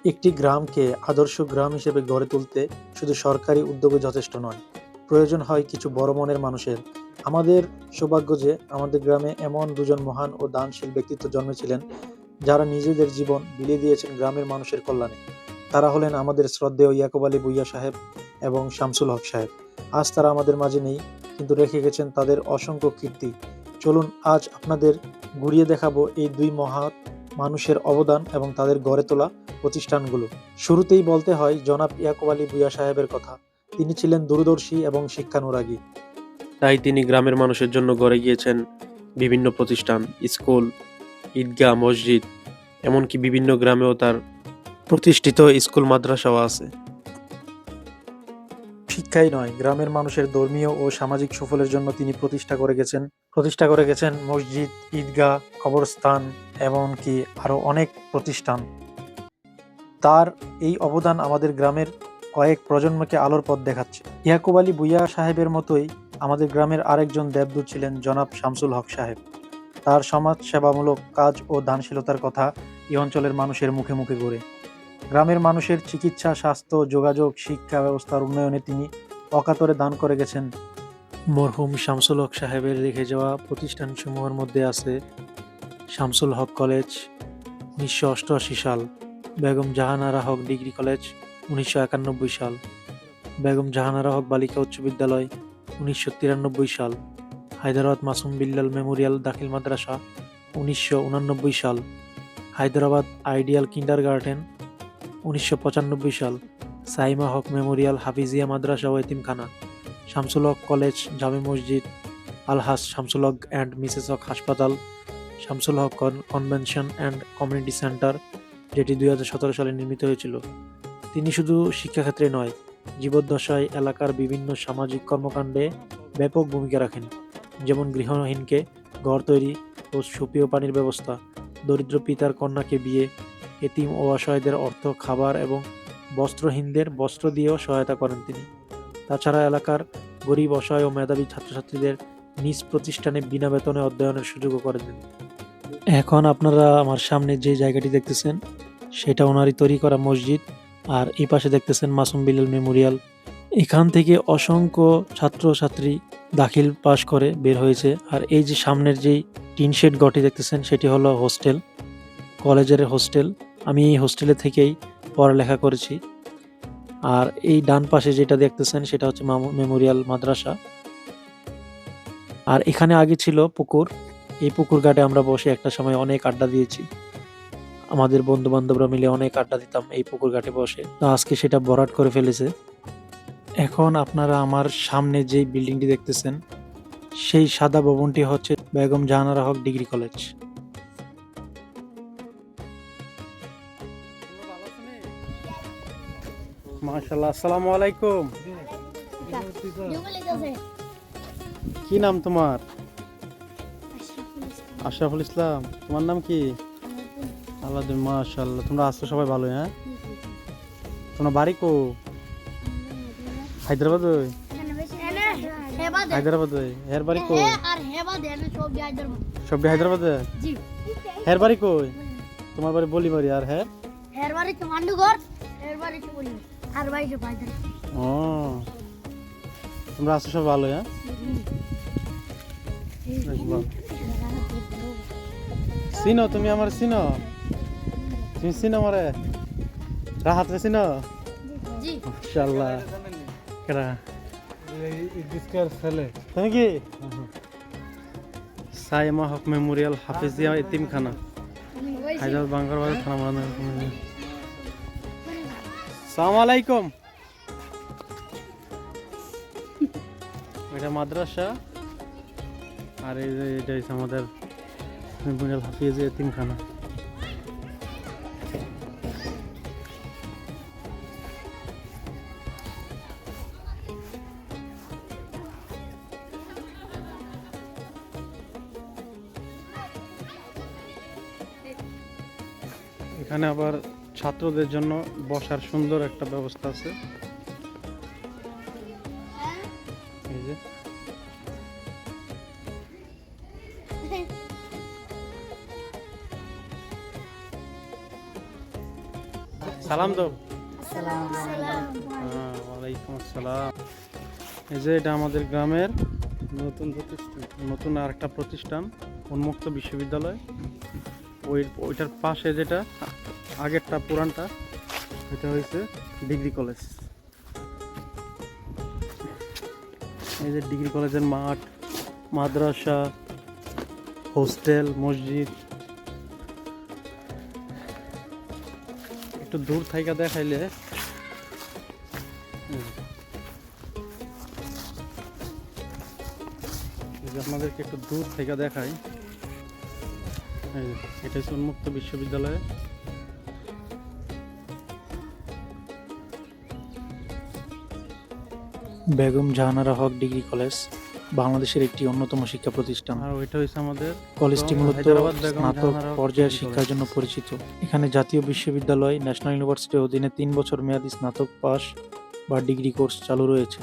একটি গ্রামকে আদর্শ গ্রাম হিসেবে গড়ে তুলতে শুধু সরকারি উদ্যোগে যথেষ্ট নয়, প্রয়োজন হয় কিছু বড় মনের মানুষের। আমাদের সৌভাগ্য যে আমাদের গ্রামে এমন দুজন মহান ও দানশীল ব্যক্তিত্ব জন্মেছিলেন, যারা নিজেদের জীবন বিলিয়ে দিয়েছেন গ্রামের মানুষের কল্যাণে। তারা হলেন আমাদের শ্রদ্ধেয় ইয়াকুব আলী ভূঁইয়া সাহেব এবং শামসুল হক সাহেব। আজ তারা আমাদের মাঝে নেই, কিন্তু রেখে গেছেন তাদের অসংখ্য কীর্তি। চলুন আজ আপনাদের ঘুরিয়ে দেখাবো এই দুই মহৎ মানুষের অবদান এবং তাদের গড়ে তোলা প্রতিষ্ঠানগুলো। শুরুতেই বলতে হয় জনাব ইয়াকুব আলী ভূঁইয়া সাহেবের কথা। তিনি ছিলেন দূরদর্শী এবং শিক্ষানুরাগী। তাই তিনি গ্রামের মানুষের জন্য গড়ে গিয়েছেন বিভিন্ন প্রতিষ্ঠান, স্কুল, ঈদগাহ, মসজিদ, এমনকি বিভিন্ন গ্রামেও তার প্রতিষ্ঠিত স্কুল মাদ্রাসাও আছে। শিক্ষাই নয়, গ্রামের মানুষের ধর্মীয় ও সামাজিক সুফলের জন্য তিনি প্রতিষ্ঠা করে গেছেন মসজিদ, ঈদগাহ, কবরস্থান, এমনকি আরো অনেক প্রতিষ্ঠান। তার এই অবদান আমাদের গ্রামের কয়েক প্রজন্মকে আলোর পথ দেখাচ্ছে। ইয়াকুব আলী ভূঁইয়া সাহেবের মতোই আমাদের গ্রামের আরেকজন দেবদূত ছিলেন জনাব শামসুল হক সাহেব। তার সমাজ সেবামূলক কাজ ও দানশীলতার কথা এই অঞ্চলের মানুষের মুখে মুখে ঘুরে। গ্রামের মানুষের চিকিৎসা, স্বাস্থ্য, যোগাযোগ, শিক্ষা ব্যবস্থার উন্নয়নে তিনি অকাতরে দান করে গেছেন। মরহুম শামসুল হক সাহেবের রেখে যাওয়া প্রতিষ্ঠানসমূহের মধ্যে আছে শামসুল হক কলেজ 1988 সাল, বেগম জাহানারা হক ডিগ্রি কলেজ 1991 সাল, বেগম জাহানারা হক বালিকা উচ্চ বিদ্যালয় 1993 সাল, হায়দ্রাবাদ মাসুম বিল্লাল মেমোরিয়াল দাখিল মাদ্রাসা 1989 সাল, হায়দ্রাবাদ আইডিয়াল কিন্ডারগার্টেন 1995 সাল, সাইমা হক মেমোরিয়াল হাফিজিয়া মাদ্রাসা ও এতিমখানা, শামসুল হক কলেজ, জামে মসজিদ, আলহাস শামসুল হক অ্যান্ড মিসেস হক হাসপাতাল, শামসুল হক কনভেনশন অ্যান্ড কমিউনিটি সেন্টার, যেটি 2017 সালে নির্মিত হয়েছিল। তিনি শুধু শিক্ষাক্ষেত্রে নয়, জীবদ্দশায় এলাকার বিভিন্ন সামাজিক কর্মকাণ্ডে ব্যাপক ভূমিকা রাখেন, যেমন গৃহহীনকে ঘর তৈরি ও সুপেয় পানির ব্যবস্থা, দরিদ্র পিতার কন্যাকে বিয়ে, এতিম ও অসহায়দের অর্থ, খাবার এবং বস্ত্রহীনদের বস্ত্র দিয়েও সহায়তা করেন তিনি। তাছাড়া এলাকার গরিব, অসহায় ও মেধাবী ছাত্রছাত্রীদের নিজ প্রতিষ্ঠানে বিনা বেতনে অধ্যয়নের সুযোগও করে দেন। এখন আপনারা আমার সামনে যে জায়গাটি দেখতেছেন সেটা ওনারই তৈরি করা মসজিদ, আর এই পাশে দেখতেছেন মাসুম বিল্লাল মেমোরিয়াল। এখান থেকে অসংখ্য ছাত্রছাত্রী দাখিল পাশ করে বের হয়েছে। আর এই যে সামনের যেই টিন শেড ঘরটি দেখতেছেন সেটি হলো হোস্টেল, কলেজের হোস্টেল। আমি এই হোস্টেলে থেকেই পড়ালেখা করেছি। আর এই ডান পাশে যেটা দেখতেছেন সেটা হচ্ছে মেমোরিয়াল মাদ্রাসা। আর এখানে আগে ছিল পুকুর। এই পুকুর ঘাটে আমরা বসে একটা সময় অনেক আড্ডা দিয়েছি। আমাদের বন্ধু বান্ধবরা মিলে অনেক আড্ডা দিতাম এই পুকুর ঘাটে বসে। তো আজকে সেটা ভরাট করে ফেলেছে। এখন আপনারা আমার সামনে যেই বিল্ডিংটি দেখতেছেন সেই সাদা ভবনটি হচ্ছে বেগম জাহানারা হক ডিগ্রি কলেজ। মাশাআল্লাহ, আসসালামু আলাইকুম। কি নাম তোমার? আশরাফুল ইসলাম। তোমার নাম কি? আলাদুন। মাশাআল্লাহ, তোমরা আছো সবাই ভালো? হ্যাঁ, তোমার বাড়ি কো? হায়দ্রাবাদ। হায়দ্রাবাদ এর বাড়ি কো? সব হায়দ্রাবাদ। এর বাড়ি কই? তোমার বাড়ি বলিমারি। আর হ্যাঁ, এর বাড়ি তো মান্ডুগর, এর বাড়ি তো বলি আর বাড়ি তো বাইরে। ও, তোমরা আছো সব ভালো? হ্যাঁ, চিনো তুমি আমার? চিনো তুমি? চিনো আমারে? রাহাত রে চিনো? জি মাশাআল্লাহ। কেডা ইদিসকার ছেলে তুমি কি? সাইমা হক মেমোরিয়াল হাফিজিয়া এতিমখানা, হায়দ্রাবাদ বাঙ্গারবাজার থানা মারানা। আসসালামু আলাইকুম। এটা মাদ্রাসা, আর এই যে এটা হচ্ছে আমাদের মেমোরিয়াল হাফিজিয়া এতিমখানা। এখানে আবার ছাত্রদের জন্য বসার সুন্দর একটা ব্যবস্থা আছে। এই যে সালাম দাও। সালাম। হ্যাঁ, ওয়ালাইকুম আসসালাম। এই যে এটা আমাদের গ্রামের নতুন আর একটা প্রতিষ্ঠান, উন্মুক্ত বিশ্ববিদ্যালয়। ওইটার পাশে যেটা আগেরটা পুরানটা, এটা হয়েছে ডিগ্রি কলেজ। এই যে ডিগ্রি কলেজের মাঠ, মাদ্রাসা, হোস্টেল, মসজিদ। একটু দূর থেকে দেখাইলে এই যে আপনাদেরকে একটু দূর থেকে দেখাই। এই যে, এটা হচ্ছে উন্মুক্ত বিশ্ববিদ্যালয়। বেগম জাহানারা হক ডিগ্রি কলেজ বাংলাদেশের একটি অন্যতম শিক্ষা প্রতিষ্ঠান। আর ওইটা হচ্ছে আমাদের কলেজটি মূলত হায়দ্রাবাদ বেগম স্নাতক জাহানারা হক পর্যায়ের ডিগ্রি শিক্ষার কলেজ। জন্য পরিচিত। এখানে জাতীয় বিশ্ববিদ্যালয়, ন্যাশনাল ইউনিভার্সিটির অধীনে 3 বছর মেয়াদী স্নাতক পাস বা ডিগ্রি কোর্স চালু রয়েছে।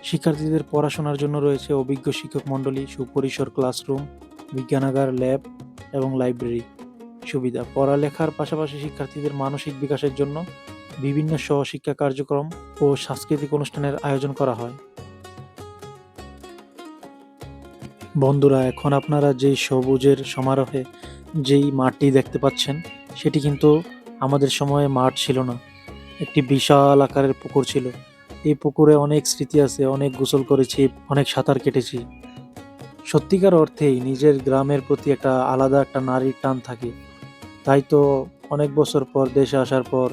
শিক্ষার্থীদের পড়াশোনার জন্য রয়েছে অভিজ্ঞ শিক্ষক মণ্ডলী, সুপরিসর ক্লাসরুম, বিজ্ঞানাগার, ল্যাব এবং লাইব্রেরি সুবিধা। পড়ালেখার পাশাপাশি শিক্ষার্থীদের মানসিক বিকাশের জন্য বিভিন্ন সহশিক্ষা কার্যক্রম ও সাংস্কৃতিক অনুষ্ঠানের আয়োজন করা হয়। বন্ধুরা, এখন আপনারা যেই সবুজের সমারোহে যেই মাঠটি দেখতে পাচ্ছেন, সেটি কিন্তু আমাদের সময়ে মাঠ ছিল না, একটি বিশাল আকারের পুকুর ছিল। এই পুকুরে অনেক স্মৃতি আছে, অনেক গোসল করেছি, অনেক সাঁতার কেটেছি। সত্যিকার অর্থেই নিজের গ্রামের প্রতি একটা আলাদা একটা নারীর টান থাকে। তাই তো অনেক বছর পর দেশে আসার পর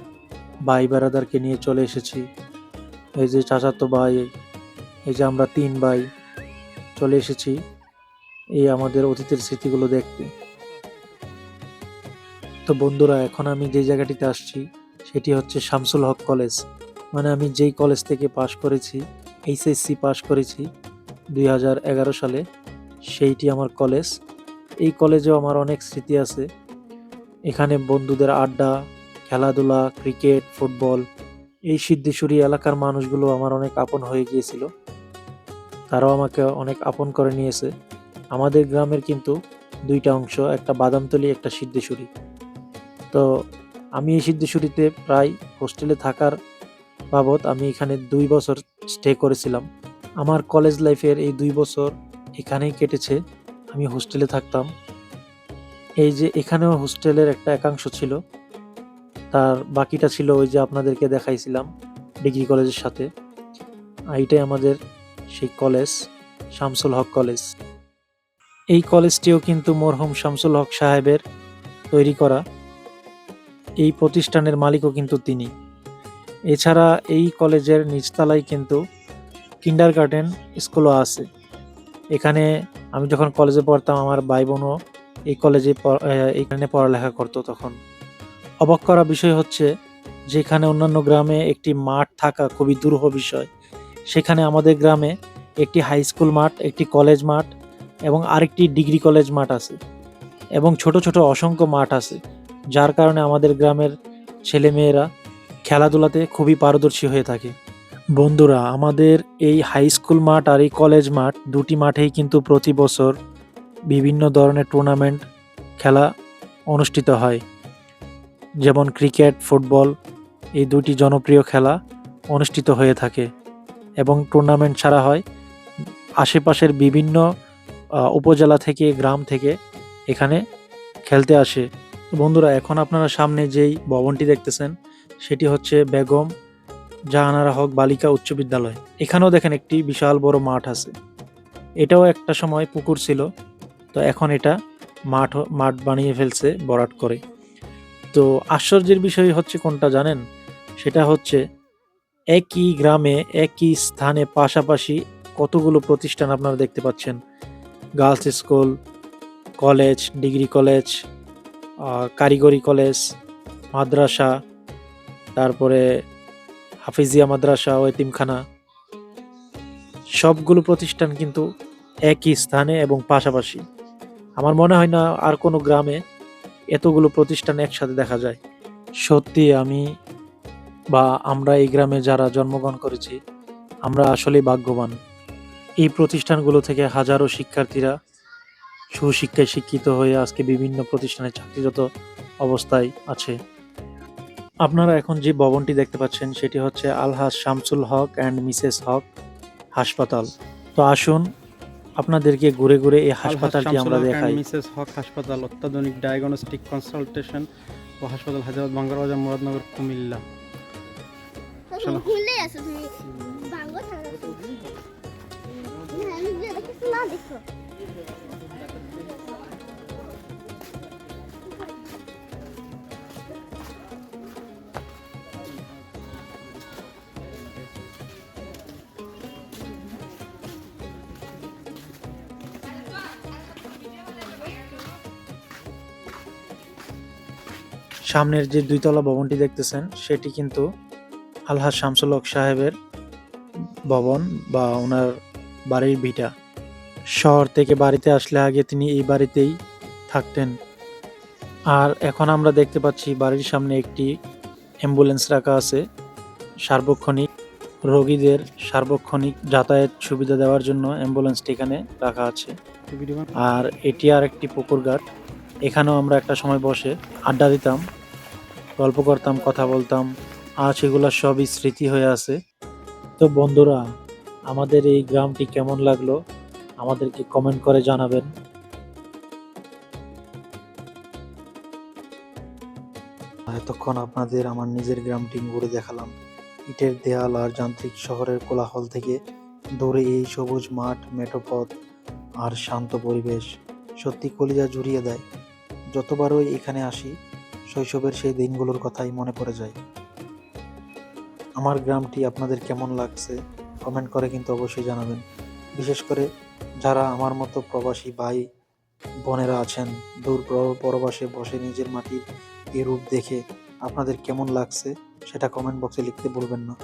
ভাই বেড়াদারকে নিয়ে চলে এসেছি। এই যে চাচাতো ভাই, এই যে আমরা 3 ভাই চলে এসেছি এই আমাদের অতীতের স্মৃতিগুলো দেখতে। তো বন্ধুরা, এখন আমি যে জায়গাটিতে আসছি সেটি হচ্ছে শামসুল হক কলেজ। মানে আমি যেই কলেজ থেকে পাশ করেছি, এইচএসসি পাশ করেছি 2011 সালে, সেইটি আমার কলেজ। এই কলেজেও আমার অনেক স্মৃতি আছে। এখানে বন্ধুদের আড্ডা, খেলাধুলা, ক্রিকেট, ফুটবল, এই সিদ্ধেশ্বরী এলাকার মানুষগুলো আমার অনেক আপন হয়ে গিয়েছিল। তারাও আমাকে অনেক আপন করে নিয়েছে। আমাদের গ্রামের কিন্তু 2টা অংশ, একটা বাদামতলী, একটা সিদ্ধেশ্বরী। তো আমি এই সিদ্ধেশ্বরীতে প্রায় হোস্টেলে থাকার বাবদ আমি এখানে 2 বছর স্টে করেছিলাম। আমার কলেজ লাইফের এই 2 বছর এখানেই কেটেছে। আমি হোস্টেলে থাকতাম। এই যে এখানেও হোস্টেলের একটা একাংশ ছিল, তার বাকিটা ছিল ওই যে আপনাদেরকে দেখাইছিলাম ডিগ্রি কলেজের সাথে। এইটাই আমাদের সেই কলেজ, শামসুল হক কলেজ। এই কলেজটিও কিন্তু মরহুম শামসুল হক সাহেবের তৈরি করা। এই প্রতিষ্ঠানের মালিকও কিন্তু তিনি। এছাড়া এই কলেজের নিচতলায় কিন্তু কিন্ডারগার্টেন স্কুলও আছে। এখানে আমি যখন কলেজে পড়তাম, আমার ভাই বোনও এই কলেজে এখানে পড়ালেখা করতো। তখন অবাক করা বিষয় হচ্ছে, যেখানে অন্যান্য গ্রামে একটি মাঠ থাকা খুবই দুরূহ বিষয়, সেখানে আমাদের গ্রামে একটি হাই স্কুল মাঠ, একটি কলেজ মাঠ এবং আরেকটি ডিগ্রি কলেজ মাঠ আছে এবং ছোট ছোট অসংখ্য মাঠ আছে, যার কারণে আমাদের গ্রামের ছেলেমেয়েরা খেলাধুলাতে খুবই পারদর্শী হয়ে থাকে। বন্ধুরা, আমাদের এই হাই স্কুল মাঠ আর এই কলেজ মাঠ, দুটি মাঠেই কিন্তু প্রতি বছর বিভিন্ন ধরনের টুর্নামেন্ট খেলা অনুষ্ঠিত হয়। যেমন ক্রিকেট, ফুটবল, এই দুটি জনপ্রিয় খেলা অনুষ্ঠিত হয়ে থাকে এবং টুর্নামেন্ট ছাড়া হয় আশেপাশের বিভিন্ন উপজেলা থেকে, গ্রাম থেকে এখানে খেলতে আসে। তো বন্ধুরা, এখন আপনারা সামনে যেই ভবনটি দেখতেছেন সেটি হচ্ছে বেগম জাহানারা হক বালিকা উচ্চ বিদ্যালয়। এখানেও দেখেন একটি বিশাল বড় মাঠ আছে। এটাও একটা সময় পুকুর ছিল, তো এখন এটা মাঠ বানিয়ে ফেলছে ভরাট করে। তো আশ্চর্যের বিষয় হচ্ছে কোনটা জানেন? সেটা হচ্ছে একই গ্রামে একই স্থানে পাশাপাশি কতগুলো প্রতিষ্ঠান আপনারা দেখতে পাচ্ছেন। Girls school, college, degree college, কারিগরি কলেজ, মাদ্রাসা, তারপরে হাফিজিয়া মাদ্রাসা ও এতিমখানা, সবগুলো প্রতিষ্ঠান কিন্তু একই স্থানে এবং পাশাপাশি। আমার মনে হয় না আর কোনো গ্রামে এতগুলো প্রতিষ্ঠান একসাথে দেখা যায়। সত্যি আমরা এই গ্রামে যারা জন্মগ্রহণ করেছি, আমরা আসলেই ভাগ্যবান। এই প্রতিষ্ঠানগুলো থেকে হাজারো শিক্ষার্থীরা সুশিক্ষায় শিক্ষিত হয়ে আজকে বিভিন্ন প্রতিষ্ঠানে চাকরিরত অবস্থায় আছে। আপনারা এখন যে ভবনটি দেখতে পাচ্ছেন সেটি হচ্ছে আলহাজ শামসুল হক অ্যান্ড মিসেস হক হাসপাতাল। তো আসুন আপনাদেরকে ঘুরে ঘুরে এই হাসপাতালটি আমরা দেখাই। মিসেস হক হাসপাতাল, অত্যাধুনিক ডায়াগনস্টিক কনসালটেশন ও হাসপাতাল, হায়দ্রাবাদ, বাঙ্গারবাজার, মুরাদনগর, কুমিল্লা। তো চলো। তুমি খুললেই আছো তুমি ভাঙ্গো থাকো হ্যাঁ নিজে দেখো না দেখো সামনের যে দুইতলা ভবনটি দেখতেছেন সেটি কিন্তু আলহাজ শামসুল হক সাহেবের ভবন বা ওনার বাড়ির ভিটা। শহর থেকে বাড়িতে আসলে আগে তিনি এই বাড়িতেই থাকতেন। আর এখন আমরা দেখতে পাচ্ছি বাড়ির সামনে একটি অ্যাম্বুলেন্স রাখা আছে। সার্বক্ষণিক রোগীদের সার্বক্ষণিক যাতায়াত সুবিধা দেওয়ার জন্য অ্যাম্বুলেন্সটি এখানে রাখা আছে। আর এটি আর একটি পুকুর ঘাট। এখানেও আমরা একটা সময় বসে আড্ডা দিতাম, গল্প করতাম, কথা বলতাম। আজ এগুলো সবই স্মৃতি হয়ে আছে। তো বন্ধুরা, আমাদের এই গ্রামটি কেমন লাগলো আমাদেরকে কমেন্ট করে জানাবেন। এতক্ষণ আপনাদের আমার নিজের গ্রামটি ঘুরে দেখালাম। ইটের দেয়াল আর যান্ত্রিক শহরের কোলাহল থেকে দূরে এই সবুজ মাঠ, মেঠোপথ আর শান্ত পরিবেশ সত্যি কলিজা জুড়িয়ে দেয়। যতবারই এখানে আসি শৈশবের সেই দিনগুলোর কথাই মনে পড়ে যায়। আমার গ্রামটি আপনাদের কেমন লাগছে কমেন্ট করে কিন্তু অবশ্যই জানাবেন। বিশেষ করে যারা আমার মতো প্রবাসী ভাই বোনেরা আছেন, দূর পরবাসে বসে নিজের মাটির এই রূপ দেখে আপনাদের কেমন লাগছে সেটা কমেন্ট বক্সে লিখতে ভুলবেন না।